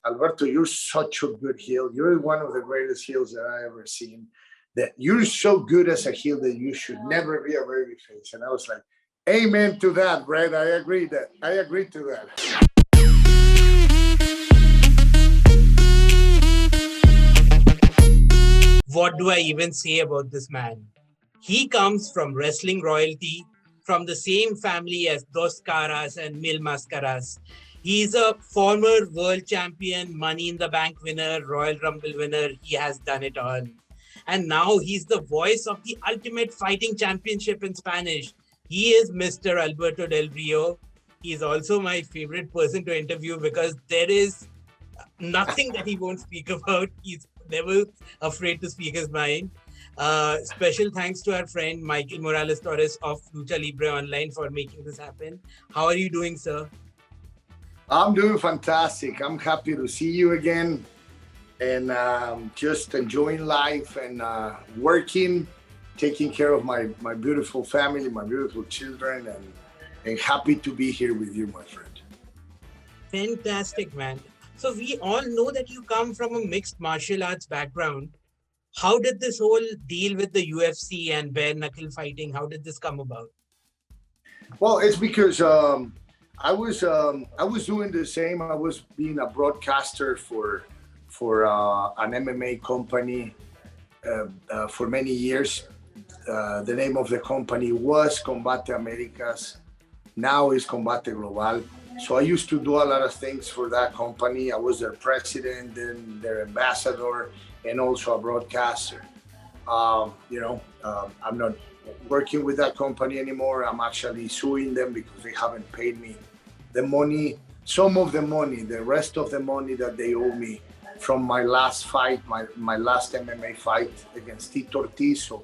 Alberto, you're such a good heel. You're one of the greatest heels that I ever seen. That you're so good as a heel that you should never be a babyface. And I was like, amen to that, Bret. I agree to that. What do I even say about this man? He comes from wrestling royalty, from the same family as Dos Caras and Mil Mascaras. He's a former world champion, Money in the Bank winner, Royal Rumble winner. He has done it all. And now he's the voice of the Ultimate Fighting Championship in Spanish. He is Mr. Alberto Del Rio. He's also my favorite person to interview because there is nothing that he won't speak about. He's never afraid to speak his mind. Special thanks to our friend Michael Morales Torres of Lucha Libre Online for making this happen. How are you doing, sir? I'm doing fantastic. I'm happy to see you again and just enjoying life and working, taking care of my beautiful family, my beautiful children, and happy to be here with you, my friend. Fantastic, man. So we all know that you come from a mixed martial arts background. How did this whole deal with the UFC and bare knuckle fighting, how did this come about? Well, it's because I was doing the same. I was being a broadcaster for an MMA company for many years. The name of the company was Combate Americas. Now is Combate Global. So I used to do a lot of things for that company. I was their president, then their ambassador, and also a broadcaster. I'm not working with that company anymore. I'm actually suing them because they haven't paid me the money, some of the money, the rest of the money that they owe me from my last fight, my last MMA fight against Tito Ortiz. So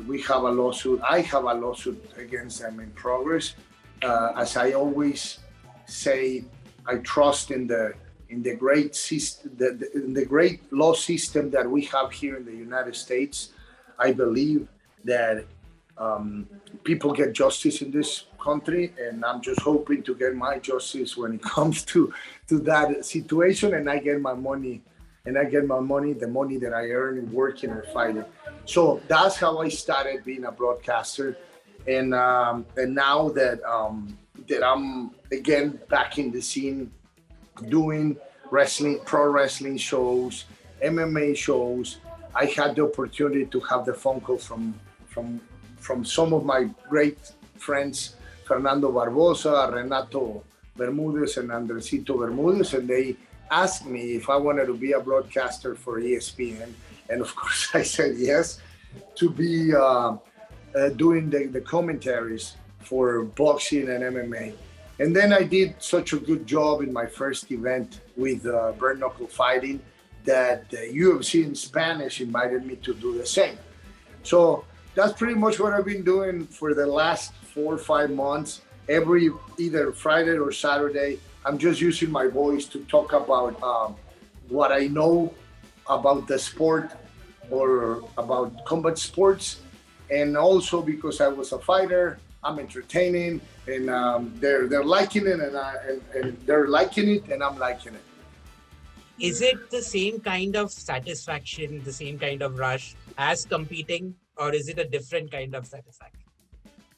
we have a lawsuit. I have a lawsuit against them in progress. As I always say, I trust in the great system, in the great law system that we have here in the United States. I believe that people get justice in this country, and I'm just hoping to get my justice when it comes to that situation, and I get my money, the money that I earn working or fighting. So that's how I started being a broadcaster, and now that I'm again back in the scene, doing wrestling, pro wrestling shows, MMA shows, I had the opportunity to have the phone call from some of my great friends, Fernando Barbosa, Renato Bermudez, and Andresito Bermudez, and they asked me if I wanted to be a broadcaster for ESPN, and of course I said yes, to be doing the commentaries for boxing and MMA. And then I did such a good job in my first event with Bareknuckle Fighting that the UFC and Spanish invited me to do the same. So that's pretty much what I've been doing for the last 4 or 5 months. Every either Friday or Saturday, I'm just using my voice to talk about what I know about the sport or about combat sports. And also because I was a fighter, I'm entertaining, and they're liking it, and they're liking it, and I'm liking it. Is it the same kind of satisfaction, the same kind of rush as competing, or is it a different kind of satisfaction?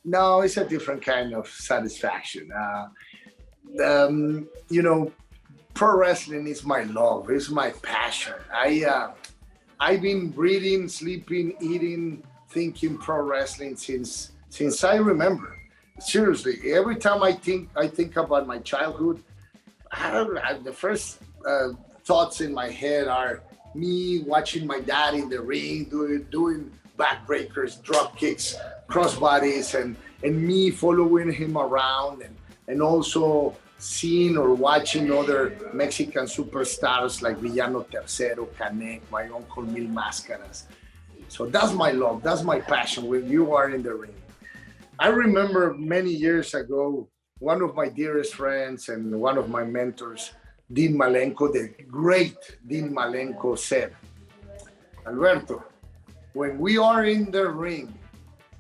No, it's a different kind of satisfaction. Pro wrestling is my love, it's my passion. I've been breathing, sleeping, eating, thinking pro wrestling since I remember. Seriously, every time I think about my childhood, the first thoughts in my head are me watching my dad in the ring doing backbreakers, drop kicks, crossbodies, and me following him around, and also seeing or watching other Mexican superstars like Villano Tercero, Canek, my uncle Mil Mascaras. So that's my love, that's my passion when you are in the ring. I remember many years ago, one of my dearest friends and one of my mentors, Dean Malenko, the great Dean Malenko, said, Alberto, when we are in the ring,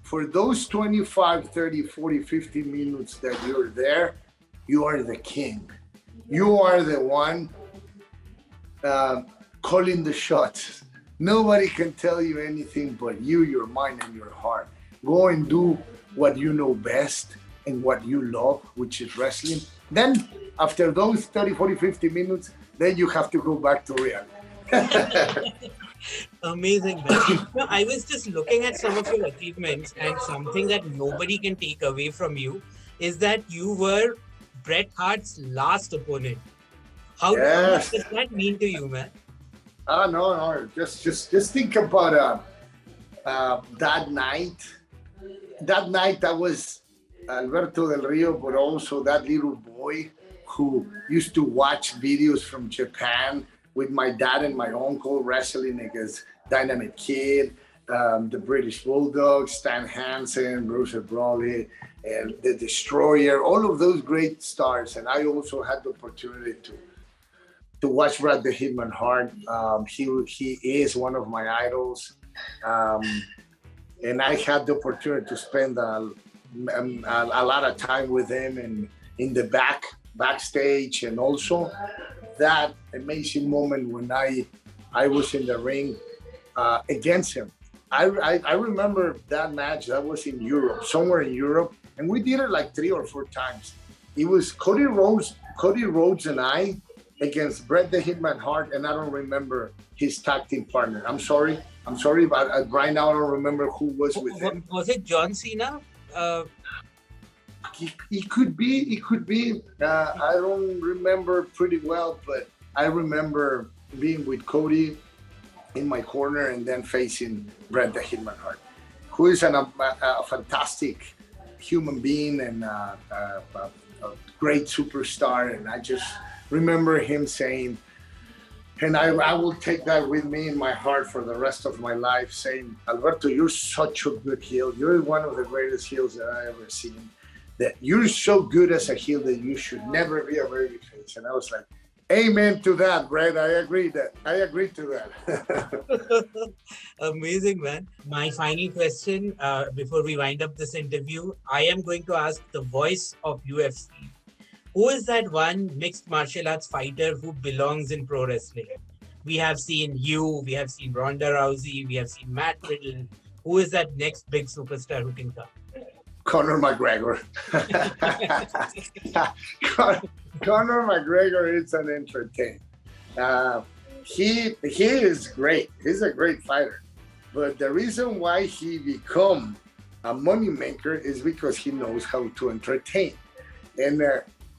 for those 25, 30, 40, 50 minutes that you're there, you are the king. You are the one calling the shots. Nobody can tell you anything but you, your mind, and your heart. Go and do what you know best and what you love, which is wrestling. Then, after those 30, 40, 50 minutes, then you have to go back to reality. Amazing, man. No, I was just looking at some of your achievements, and something that nobody can take away from you is that you were Bret Hart's last opponent. How much does that mean to you, man? No. Just think about that night. That night, that was Alberto Del Rio, but also that little boy who used to watch videos from Japan with my dad and my uncle wrestling against Dynamite Kid, the British Bulldog, Stan Hansen, Bruce Brawley, and the Destroyer, all of those great stars. And I also had the opportunity to watch Bret the Hitman Hart. He is one of my idols. And I had the opportunity to spend a lot of time with him in the backstage, and also that amazing moment when I was in the ring against him. I remember that match. That was in Europe, somewhere in Europe, and we did it like 3 or 4 times. It was Cody Rhodes and I against Bret the Hitman Hart, and I don't remember his tag team partner. I'm sorry, but right now I don't remember who was with him. Was it John Cena? It could be. I don't remember pretty well, but I remember being with Cody in my corner and then facing Bret the Hitman Hart, who is a fantastic human being and a great superstar. And I just remember him saying, and I will take that with me in my heart for the rest of my life, saying, Alberto, you're such a good heel. You're one of the greatest heels that I ever seen. That you're so good as a heel that you should never be a babyface. And I was like, amen to that, Bret. I agree to that. Amazing, man. My final question before we wind up this interview, I am going to ask the voice of UFC. Who is that one mixed martial arts fighter who belongs in pro wrestling? We have seen you, we have seen Ronda Rousey, we have seen Matt Riddle. Who is that next big superstar who can come? Conor McGregor. Conor McGregor is an entertainer. He is great. He's a great fighter. But the reason why he become a moneymaker is because he knows how to entertain. And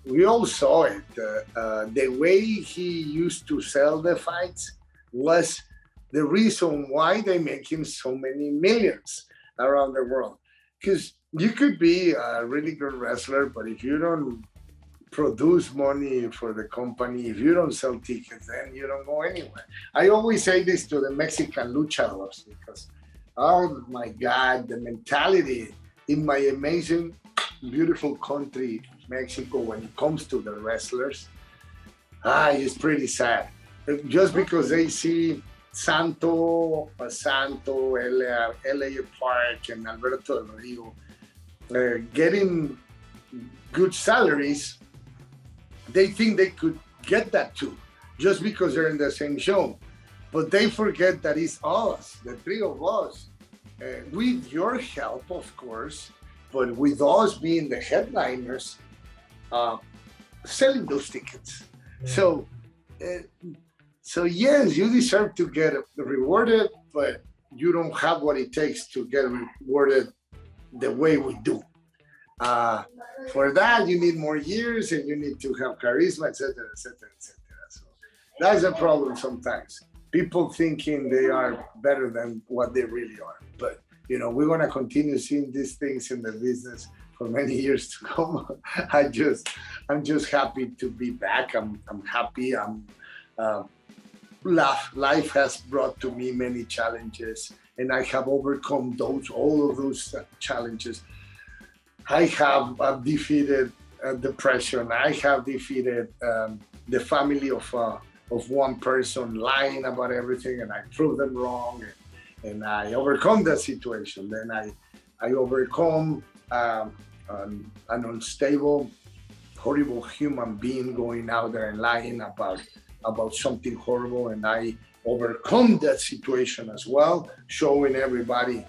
we all saw it. The way he used to sell the fights was the reason why they make him so many millions around the world. Because you could be a really good wrestler, but if you don't produce money for the company, if you don't sell tickets, then you don't go anywhere. I always say this to the Mexican luchadors because, oh my God, the mentality in my amazing, beautiful country, Mexico, when it comes to the wrestlers, it's pretty sad. Just because they see Santo, LA Park, and Alberto Del Rio getting good salaries, they think they could get that too, just because they're in the same show. But they forget that it's us, the 3 of us, with your help, of course, but with us being the headliners, selling those tickets. Yeah. So yes, you deserve to get rewarded, but you don't have what it takes to get rewarded the way we do. For that, you need more years and you need to have charisma, etc., etc., etc. So that's a problem sometimes. People thinking they are better than what they really are. But we're gonna continue seeing these things in the business for many years to come. I'm just happy to be back. I'm happy. Life has brought to me many challenges, and I have overcome all of those challenges. I have defeated depression. I have defeated the family of one person lying about everything, and I proved them wrong, and I overcome that situation. Then I overcome an unstable horrible human being going out there and lying about something horrible, and I overcome that situation as well, showing everybody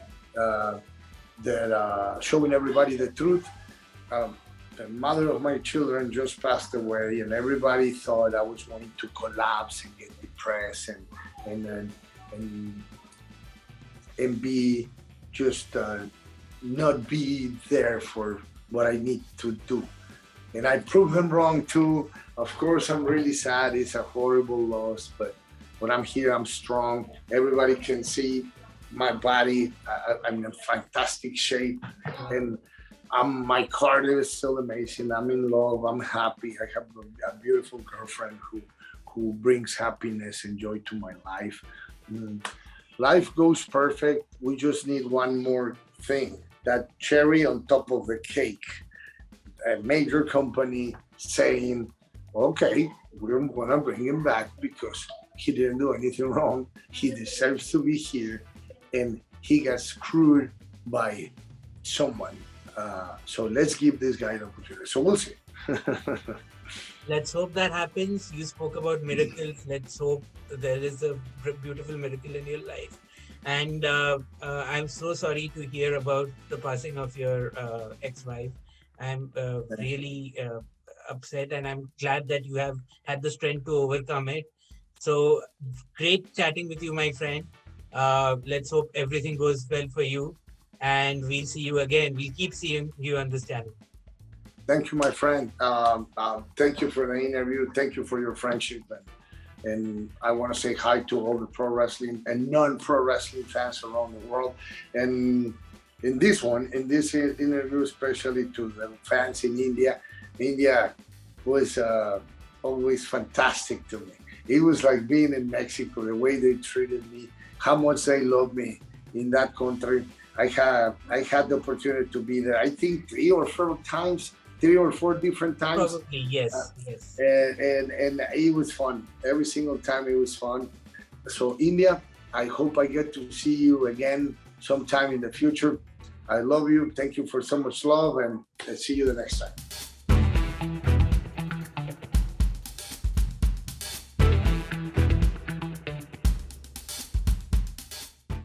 showing everybody the truth. The mother of my children just passed away, and everybody thought I was going to collapse and get depressed and be just not be there for what I need to do. And I proved them wrong too. Of course, I'm really sad. It's a horrible loss, but when I'm here, I'm strong. Everybody can see my body. I'm in fantastic shape, and my car is still amazing. I'm in love. I'm happy. I have a beautiful girlfriend who brings happiness and joy to my life. Life goes perfect. We just need one more thing, that cherry on top of the cake. A major company saying, okay, we're gonna bring him back because he didn't do anything wrong. He deserves to be here, and he got screwed by someone. So let's give this guy the opportunity. So we'll see. Let's hope that happens. You spoke about miracles. Let's hope there is a beautiful miracle in your life. And I'm so sorry to hear about the passing of your ex-wife. I'm really upset, and I'm glad that you have had the strength to overcome it. So great chatting with you, my friend. Let's hope everything goes well for you, and we'll see you again. We'll keep seeing you on this channel. Thank you, my friend. Thank you for the interview. Thank you for your friendship. And I want to say hi to all the pro wrestling and non-pro wrestling fans around the world. And in this interview, especially to the fans in India. India was always fantastic to me. It was like being in Mexico, the way they treated me, how much they love me in that country. I had the opportunity to be there, I think 3 or 4 different times. Probably, yes. And it was fun. Every single time it was fun. So India, I hope I get to see you again sometime in the future. I love you. Thank you for so much love, and see you the next time.